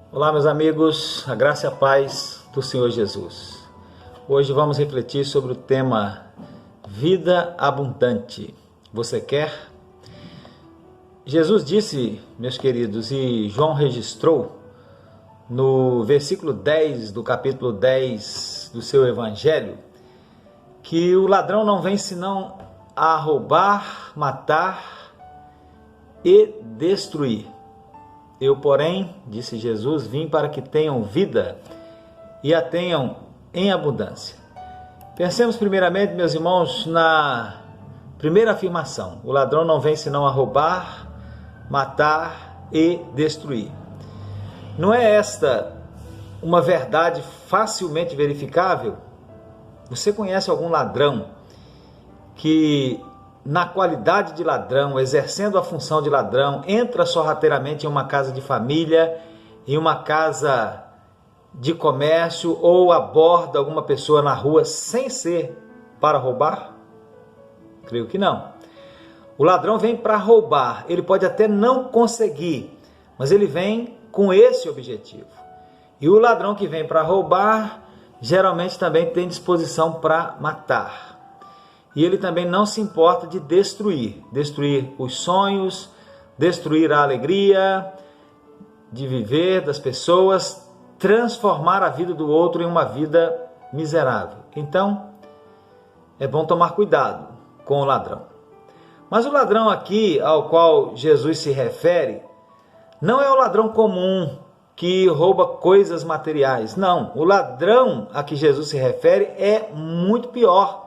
Olá, meus amigos, a graça e a paz do Senhor Jesus. Hoje vamos refletir sobre o tema vida abundante. Você quer? Jesus disse, meus queridos, e João registrou no versículo 10 do capítulo 10 do seu evangelho, que o ladrão não vem senão a roubar, matar e destruir. Eu, porém, disse Jesus, vim para que tenham vida e a tenham em abundância. Pensemos primeiramente, meus irmãos, na primeira afirmação. O ladrão não vem senão a roubar, matar e destruir. Não é esta uma verdade facilmente verificável? Você conhece algum ladrão que, na qualidade de ladrão, exercendo a função de ladrão, entra sorrateiramente em uma casa de família, em uma casa de comércio ou aborda alguma pessoa na rua sem ser para roubar? Creio que não. O ladrão vem para roubar, ele pode até não conseguir, mas ele vem com esse objetivo. E o ladrão que vem para roubar, geralmente também tem disposição para matar. E ele também não se importa de destruir os sonhos, destruir a alegria de viver das pessoas, transformar a vida do outro em uma vida miserável. Então, é bom tomar cuidado com o ladrão. Mas o ladrão aqui, ao qual Jesus se refere, não é o ladrão comum que rouba coisas materiais. Não, o ladrão a que Jesus se refere é muito pior.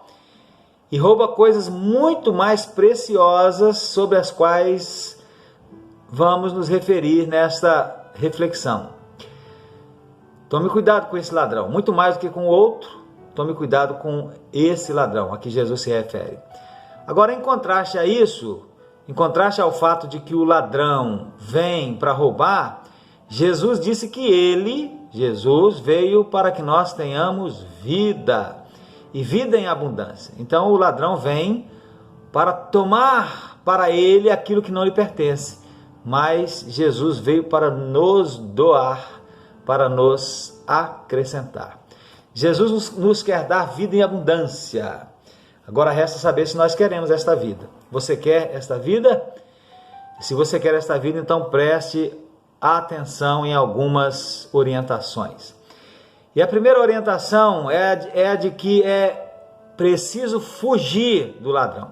E rouba coisas muito mais preciosas sobre as quais vamos nos referir nesta reflexão. Tome cuidado com esse ladrão, muito mais do que com o outro, tome cuidado com esse ladrão a que Jesus se refere. Agora, em contraste a isso, em contraste ao fato de que o ladrão vem para roubar, Jesus disse que Jesus, veio para que nós tenhamos vida. E vida em abundância. Então o ladrão vem para tomar para ele aquilo que não lhe pertence. Mas Jesus veio para nos doar, para nos acrescentar. Jesus nos quer dar vida em abundância. Agora resta saber se nós queremos esta vida. Você quer esta vida? Se você quer esta vida, então preste atenção em algumas orientações. E a primeira orientação é a de que é preciso fugir do ladrão.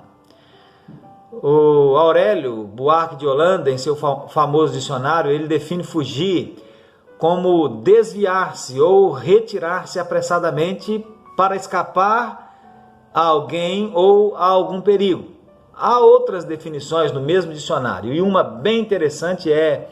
O Aurélio Buarque de Holanda, em seu famoso dicionário, ele define fugir como desviar-se ou retirar-se apressadamente para escapar a alguém ou a algum perigo. Há outras definições no mesmo dicionário, e uma bem interessante é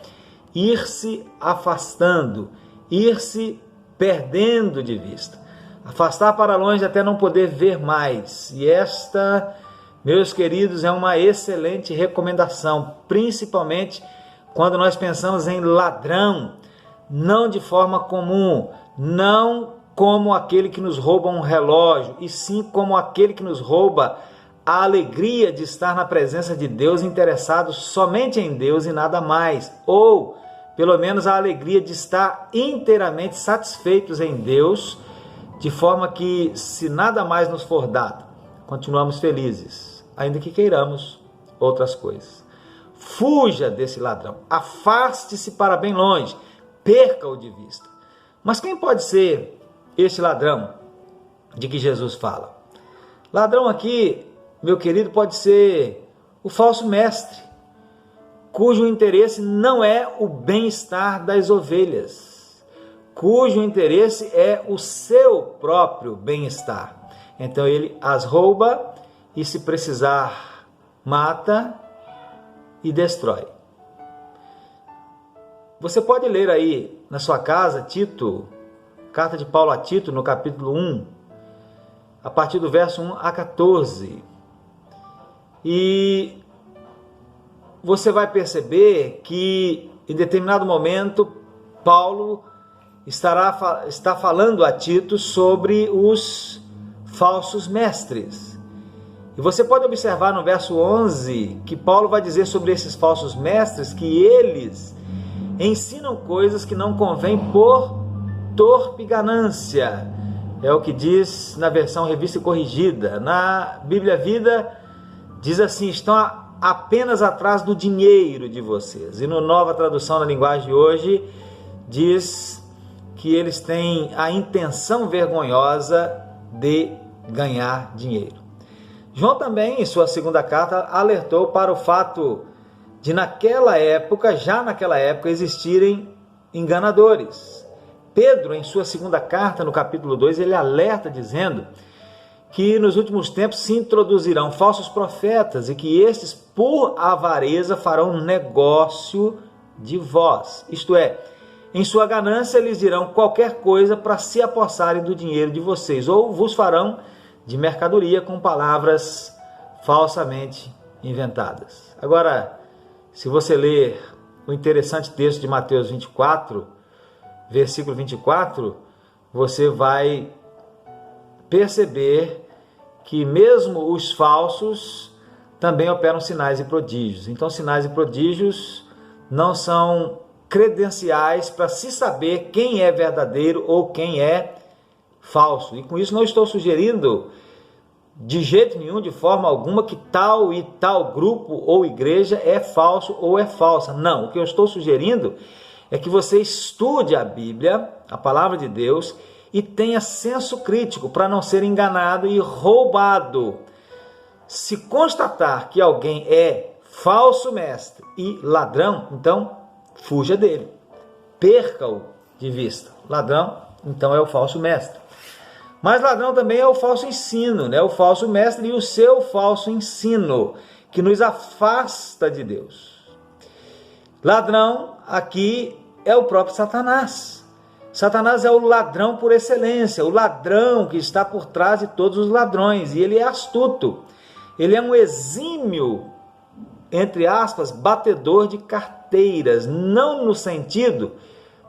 ir-se afastando, ir-se perdendo de vista, afastar para longe até não poder ver mais. E esta, meus queridos, é uma excelente recomendação, principalmente quando nós pensamos em ladrão, não de forma comum, não como aquele que nos rouba um relógio, e sim como aquele que nos rouba a alegria de estar na presença de Deus, interessado somente em Deus e nada mais, ou pelo menos a alegria de estar inteiramente satisfeitos em Deus, de forma que, se nada mais nos for dado, continuamos felizes, ainda que queiramos outras coisas. Fuja desse ladrão, afaste-se para bem longe, perca-o de vista. Mas quem pode ser este ladrão de que Jesus fala? Ladrão aqui, meu querido, pode ser o falso mestre, cujo interesse não é o bem-estar das ovelhas, cujo interesse é o seu próprio bem-estar. Então ele as rouba e, se precisar, mata e destrói. Você pode ler aí na sua casa Tito, carta de Paulo a Tito, no capítulo 1, a partir do verso 1 a 14. E você vai perceber que, em determinado momento, Paulo está falando a Tito sobre os falsos mestres. E você pode observar no verso 11 que Paulo vai dizer sobre esses falsos mestres que eles ensinam coisas que não convêm por torpe ganância. É o que diz na versão Revista e Corrigida. Na Bíblia Vida diz assim: estão apenas atrás do dinheiro de vocês. E no Nova Tradução na Linguagem de Hoje diz que eles têm a intenção vergonhosa de ganhar dinheiro. João também, em sua segunda carta, alertou para o fato de já naquela época, existirem enganadores. Pedro, em sua segunda carta, no capítulo 2, ele alerta dizendo que nos últimos tempos se introduzirão falsos profetas e que estes, por avareza, farão negócio de vós. Isto é, em sua ganância lhes dirão qualquer coisa para se apossarem do dinheiro de vocês, ou vos farão de mercadoria com palavras falsamente inventadas. Agora, se você ler o interessante texto de Mateus 24, versículo 24, você vai perceber que mesmo os falsos também operam sinais e prodígios. Então, sinais e prodígios não são credenciais para se saber quem é verdadeiro ou quem é falso. E com isso não estou sugerindo de jeito nenhum, de forma alguma, que tal e tal grupo ou igreja é falso ou é falsa. Não, o que eu estou sugerindo é que você estude a Bíblia, a palavra de Deus, e tenha senso crítico para não ser enganado e roubado. Se constatar que alguém é falso mestre e ladrão, então fuja dele, perca-o de vista. Ladrão, então, é o falso mestre. Mas ladrão também é o falso ensino, né? O falso mestre e o seu falso ensino, que nos afasta de Deus. Ladrão aqui é o próprio Satanás. Satanás é o ladrão por excelência, o ladrão que está por trás de todos os ladrões, e ele é astuto. Ele é um exímio, entre aspas, batedor de carteiras, não no sentido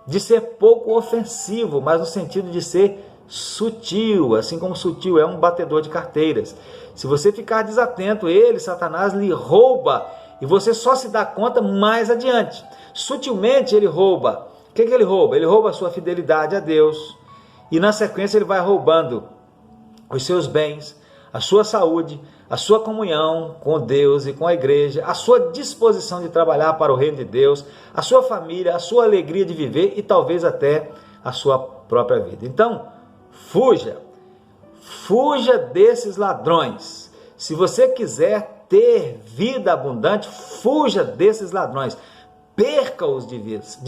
de ser pouco ofensivo, mas no sentido de ser sutil, assim como sutil é um batedor de carteiras. Se você ficar desatento, Satanás, lhe rouba, e você só se dá conta mais adiante. Sutilmente ele rouba. O que ele rouba? Ele rouba a sua fidelidade a Deus, e na sequência ele vai roubando os seus bens, a sua saúde, a sua comunhão com Deus e com a igreja, a sua disposição de trabalhar para o reino de Deus, a sua família, a sua alegria de viver e talvez até a sua própria vida. Então, fuja desses ladrões. Se você quiser ter vida abundante, fuja desses ladrões. Perca-os de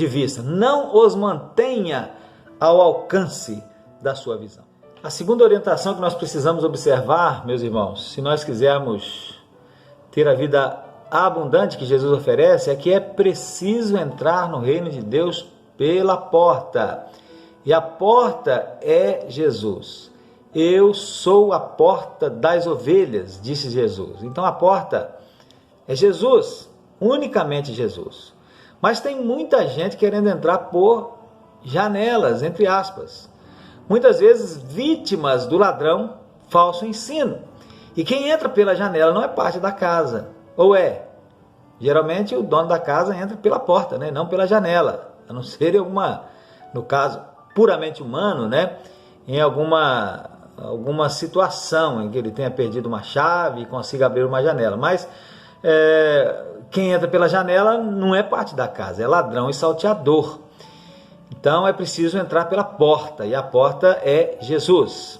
vista, não os mantenha ao alcance da sua visão. A segunda orientação que nós precisamos observar, meus irmãos, se nós quisermos ter a vida abundante que Jesus oferece, é que é preciso entrar no reino de Deus pela porta. E a porta é Jesus. Eu sou a porta das ovelhas, disse Jesus. Então a porta é Jesus, unicamente Jesus. Mas tem muita gente querendo entrar por janelas, entre aspas. Muitas vezes vítimas do ladrão falso ensino. E quem entra pela janela não é parte da casa, ou é? Geralmente o dono da casa entra pela porta, né? Não pela janela, a não ser no caso puramente humano, né? Em alguma situação em que ele tenha perdido uma chave e consiga abrir uma janela. Mas quem entra pela janela não é parte da casa, é ladrão e salteador. Então é preciso entrar pela porta, e a porta é Jesus.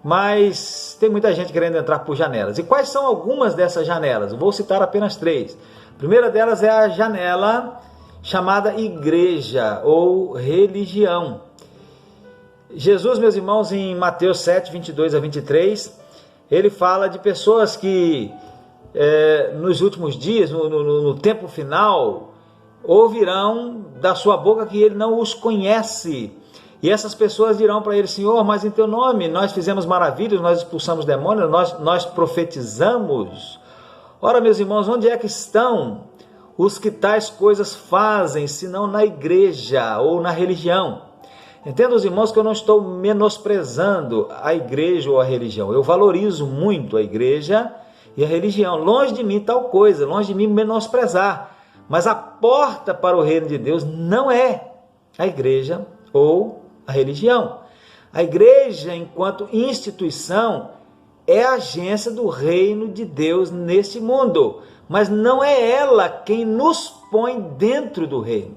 Mas tem muita gente querendo entrar por janelas. E quais são algumas dessas janelas? Eu vou citar apenas 3. A primeira delas é a janela chamada igreja ou religião. Jesus, meus irmãos, em Mateus 7, 22 a 23, ele fala de pessoas que nos últimos dias, no tempo final, ouvirão da sua boca que ele não os conhece. E essas pessoas dirão para ele: Senhor, mas em teu nome nós fizemos maravilhas, nós expulsamos demônios, nós profetizamos. Ora, meus irmãos, onde é que estão os que tais coisas fazem, senão na igreja ou na religião? Entenda, os irmãos, que eu não estou menosprezando a igreja ou a religião. Eu valorizo muito a igreja e a religião. Longe de mim tal coisa, longe de mim menosprezar. Mas a porta para o reino de Deus não é a igreja ou a religião. A igreja, enquanto instituição, é a agência do reino de Deus neste mundo, mas não é ela quem nos põe dentro do reino.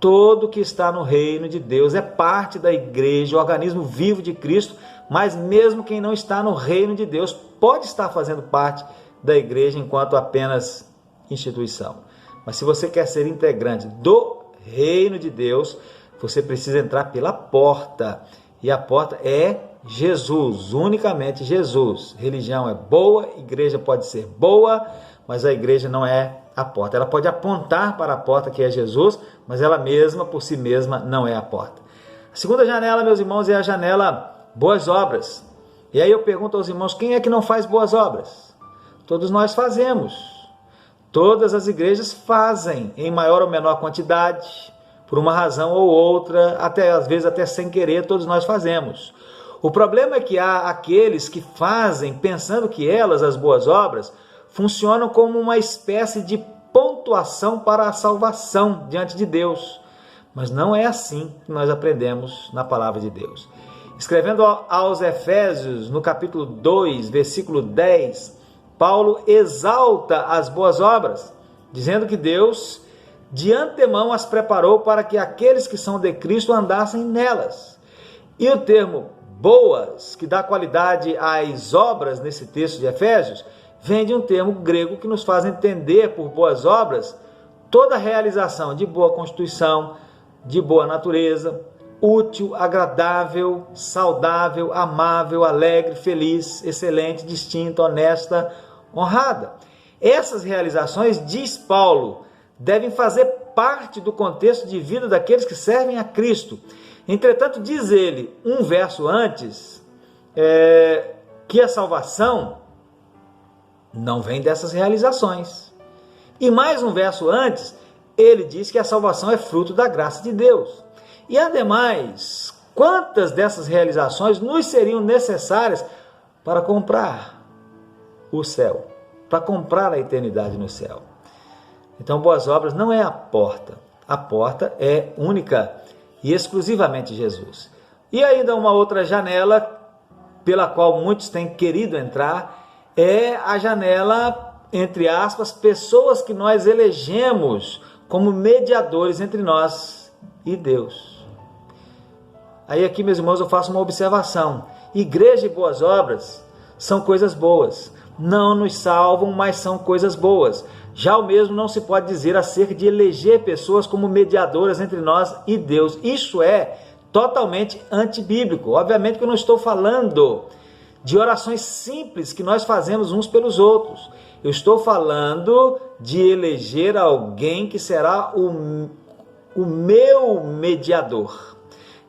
Todo que está no reino de Deus é parte da igreja, o organismo vivo de Cristo, mas mesmo quem não está no reino de Deus pode estar fazendo parte da igreja enquanto apenas instituição. Mas se você quer ser integrante do reino de Deus, você precisa entrar pela porta. E a porta é Jesus, unicamente Jesus. Religião é boa, igreja pode ser boa, mas a igreja não é a porta. Ela pode apontar para a porta que é Jesus, mas ela mesma, por si mesma, não é a porta. A segunda janela, meus irmãos, é a janela boas obras. E aí eu pergunto aos irmãos, quem é que não faz boas obras? Todos nós fazemos. Todas as igrejas fazem, em maior ou menor quantidade, por uma razão ou outra, até às vezes até sem querer, todos nós fazemos. O problema é que há aqueles que fazem pensando que elas, as boas obras, funcionam como uma espécie de pontuação para a salvação diante de Deus. Mas não é assim que nós aprendemos na palavra de Deus. Escrevendo aos Efésios, no capítulo 2, versículo 10, Paulo exalta as boas obras, dizendo que Deus de antemão as preparou para que aqueles que são de Cristo andassem nelas. E o termo boas, que dá qualidade às obras nesse texto de Efésios, vem de um termo grego que nos faz entender por boas obras toda a realização de boa constituição, de boa natureza, útil, agradável, saudável, amável, alegre, feliz, excelente, distinta, honesta, honrada. Essas realizações, diz Paulo, devem fazer parte do contexto de vida daqueles que servem a Cristo. Entretanto, diz ele, um verso antes, que a salvação não vem dessas realizações. E mais um verso antes, ele diz que a salvação é fruto da graça de Deus. E ademais, quantas dessas realizações nos seriam necessárias para comprar o céu, para comprar a eternidade no céu? Então, boas obras não é a porta é única e exclusivamente Jesus. E ainda uma outra janela pela qual muitos têm querido entrar é a janela, entre aspas, pessoas que nós elegemos como mediadores entre nós e Deus. Aí aqui, meus irmãos, eu faço uma observação. Igreja e boas obras são coisas boas. Não nos salvam, mas são coisas boas. Já o mesmo não se pode dizer acerca de eleger pessoas como mediadoras entre nós e Deus. Isso é totalmente antibíblico. Obviamente que eu não estou falando de orações simples que nós fazemos uns pelos outros. Eu estou falando de eleger alguém que será o meu mediador.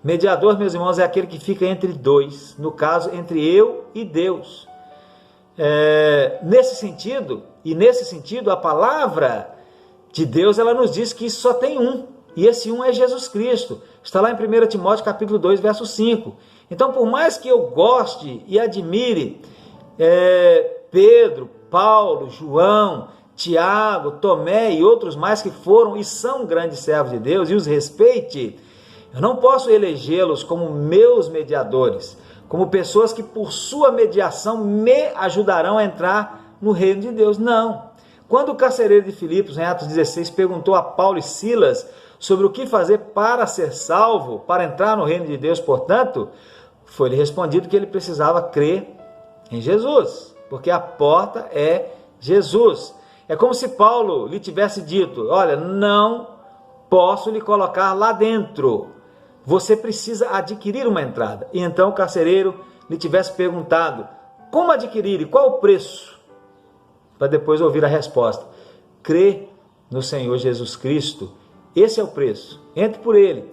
Mediador, meus irmãos, é aquele que fica entre dois, no caso, entre eu e Deus. Nesse sentido, a palavra de Deus, ela nos diz que só tem um, e esse um é Jesus Cristo. Está lá em 1 Timóteo capítulo 2, verso 5. Então, por mais que eu goste e admire Pedro, Paulo, João, Tiago, Tomé e outros mais que foram e são grandes servos de Deus, e os respeite, eu não posso elegê-los como meus mediadores, como pessoas que por sua mediação me ajudarão a entrar no reino de Deus. Não. Quando o carcereiro de Filipos, em Atos 16, perguntou a Paulo e Silas sobre o que fazer para ser salvo, para entrar no reino de Deus, portanto, foi-lhe respondido que ele precisava crer em Jesus, porque a porta é Jesus. É como se Paulo lhe tivesse dito: olha, não posso lhe colocar lá dentro, você precisa adquirir uma entrada. E então o carcereiro lhe tivesse perguntado: como adquirir e qual o preço? Para depois ouvir a resposta: crê no Senhor Jesus Cristo, esse é o preço, entre por ele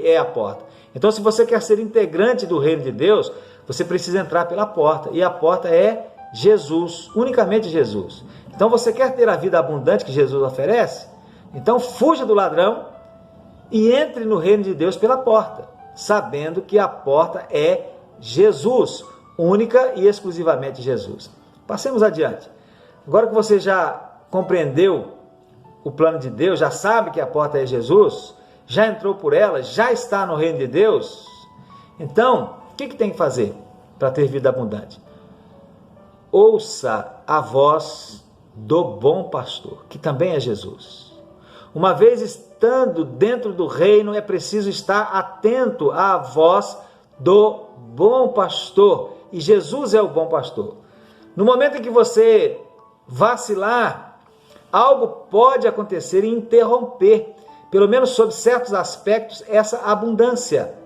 é a porta. Então, se você quer ser integrante do reino de Deus, você precisa entrar pela porta, e a porta é Jesus, unicamente Jesus. Então, você quer ter a vida abundante que Jesus oferece? Então, fuja do ladrão e entre no reino de Deus pela porta, sabendo que a porta é Jesus, única e exclusivamente Jesus. Passemos adiante. Agora que você já compreendeu o plano de Deus, já sabe que a porta é Jesus, já entrou por ela, já está no reino de Deus, então, o que tem que fazer para ter vida abundante? Ouça a voz do bom pastor, que também é Jesus. Uma vez estando dentro do reino, é preciso estar atento à voz do bom pastor. E Jesus é o bom pastor. No momento em que você vacilar, algo pode acontecer e interromper, pelo menos sob certos aspectos, essa abundância.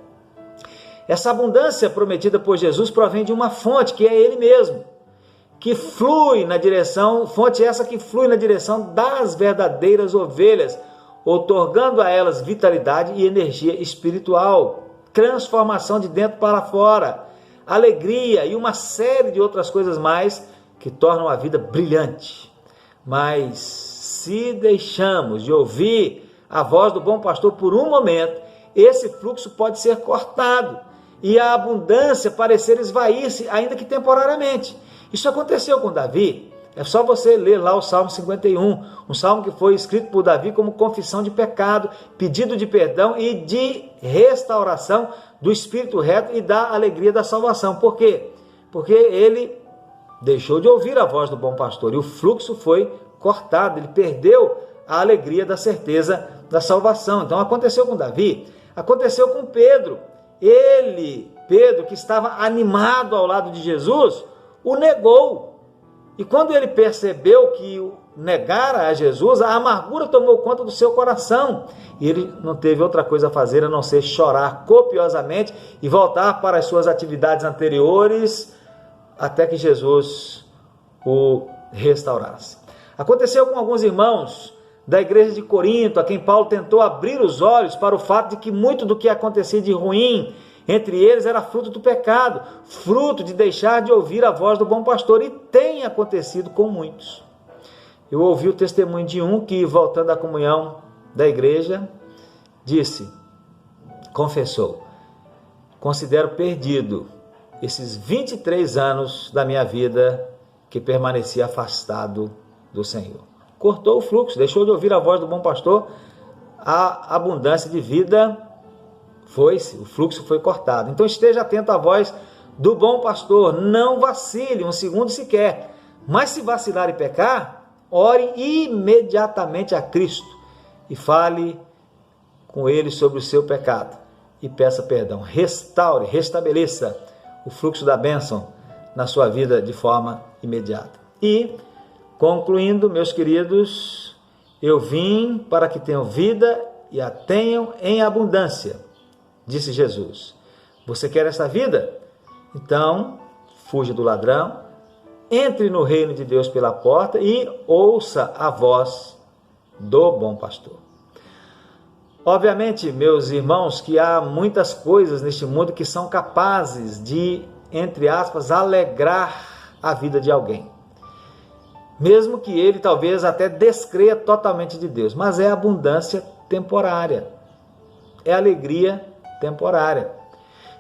Essa abundância prometida por Jesus provém de uma fonte, que é Ele mesmo, que flui na direção, fonte essa que flui na direção das verdadeiras ovelhas, outorgando a elas vitalidade e energia espiritual, transformação de dentro para fora, alegria e uma série de outras coisas mais que tornam a vida brilhante. Mas se deixamos de ouvir a voz do bom pastor por um momento, esse fluxo pode ser cortado e a abundância parecer esvair-se, ainda que temporariamente. Isso aconteceu com Davi. É só você ler lá o Salmo 51, um salmo que foi escrito por Davi como confissão de pecado, pedido de perdão e de restauração do espírito reto e da alegria da salvação. Por quê? Porque ele deixou de ouvir a voz do bom pastor e o fluxo foi cortado, ele perdeu a alegria da certeza da salvação. Então aconteceu com Davi, aconteceu com Pedro. Pedro, que estava animado ao lado de Jesus, o negou. E quando ele percebeu que negara a Jesus, a amargura tomou conta do seu coração. E ele não teve outra coisa a fazer a não ser chorar copiosamente e voltar para as suas atividades anteriores até que Jesus o restaurasse. Aconteceu com alguns irmãos da igreja de Corinto, a quem Paulo tentou abrir os olhos para o fato de que muito do que acontecia de ruim entre eles era fruto do pecado, fruto de deixar de ouvir a voz do bom pastor, e tem acontecido com muitos. Eu ouvi o testemunho de um que, voltando à comunhão da igreja, confessou: considero perdido esses 23 anos da minha vida que permaneci afastado do Senhor. Cortou o fluxo, deixou de ouvir a voz do bom pastor, a abundância de vida foi-se, o fluxo foi cortado. Então esteja atento à voz do bom pastor, não vacile um segundo sequer, mas se vacilar e pecar, ore imediatamente a Cristo e fale com Ele sobre o seu pecado e peça perdão. Restaure, restabeleça o fluxo da bênção na sua vida de forma imediata. E, concluindo, meus queridos, eu vim para que tenham vida e a tenham em abundância, disse Jesus. Você quer essa vida? Então, fuja do ladrão, entre no reino de Deus pela porta e ouça a voz do bom pastor. Obviamente, meus irmãos, que há muitas coisas neste mundo que são capazes de, entre aspas, alegrar a vida de alguém. Mesmo que ele talvez até descreia totalmente de Deus, mas é abundância temporária, é alegria temporária.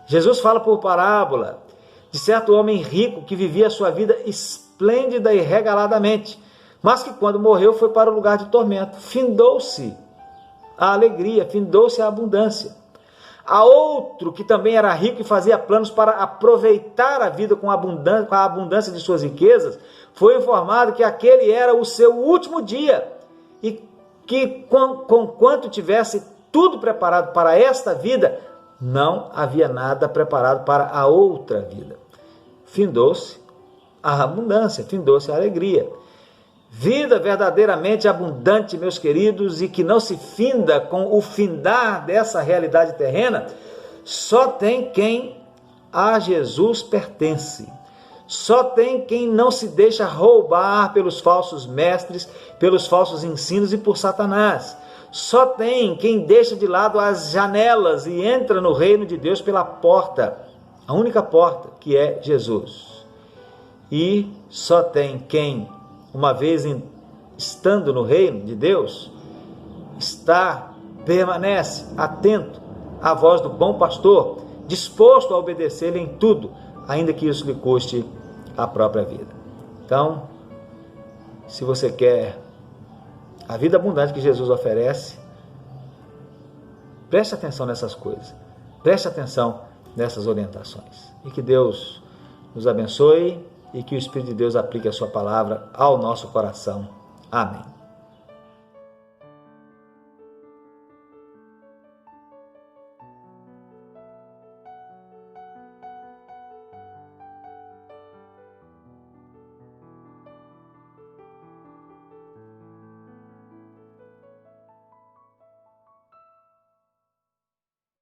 Jesus fala por parábola de certo homem rico que vivia a sua vida esplêndida e regaladamente, mas que quando morreu foi para o lugar de tormento. Findou-se a alegria, findou-se a abundância. Há outro que também era rico e fazia planos para aproveitar a vida com a abundância de suas riquezas, foi informado que aquele era o seu último dia e que, conquanto tivesse tudo preparado para esta vida, não havia nada preparado para a outra vida. Findou-se a abundância, findou-se a alegria. Vida verdadeiramente abundante, meus queridos, e que não se finda com o findar dessa realidade terrena, só tem quem a Jesus pertence. Só tem quem não se deixa roubar pelos falsos mestres, pelos falsos ensinos e por Satanás. Só tem quem deixa de lado as janelas e entra no reino de Deus pela porta, a única porta, que é Jesus. E só tem quem, uma vez estando no reino de Deus, permanece atento à voz do bom pastor, disposto a obedecer-lhe em tudo, ainda que isso lhe custe a própria vida. Então, se você quer a vida abundante que Jesus oferece, preste atenção nessas coisas, preste atenção nessas orientações. E que Deus nos abençoe e que o Espírito de Deus aplique a sua palavra ao nosso coração. Amém.